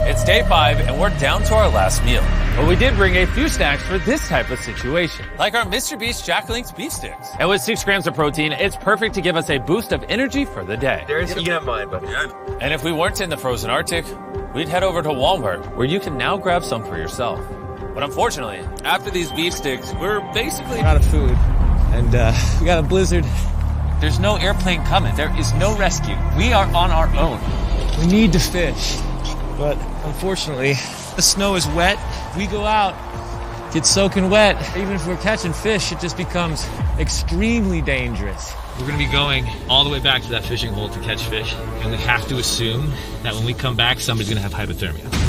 It's day 5 and we're down to our last meal. But we did bring a few snacks for this type of situation. Like our Mr. Beast Jack Link's beef sticks. And with 6 grams of protein, it's perfect to give us a boost of energy for the day. Darius, you can have mine, buddy. And if we weren't in the frozen Arctic, we'd head over to Walmart, where you can now grab some for yourself. But unfortunately, after these beef sticks, we're basically out of food. And we got a blizzard. There's no airplane coming. There is no rescue. We are on our own. We need to fish. But unfortunately, the snow is wet. We go out, get soaking wet. Even if we're catching fish, it just becomes extremely dangerous. We're going to be going all the way back to that fishing hole to catch fish. And we have to assume that when we come back, somebody's going to have hypothermia.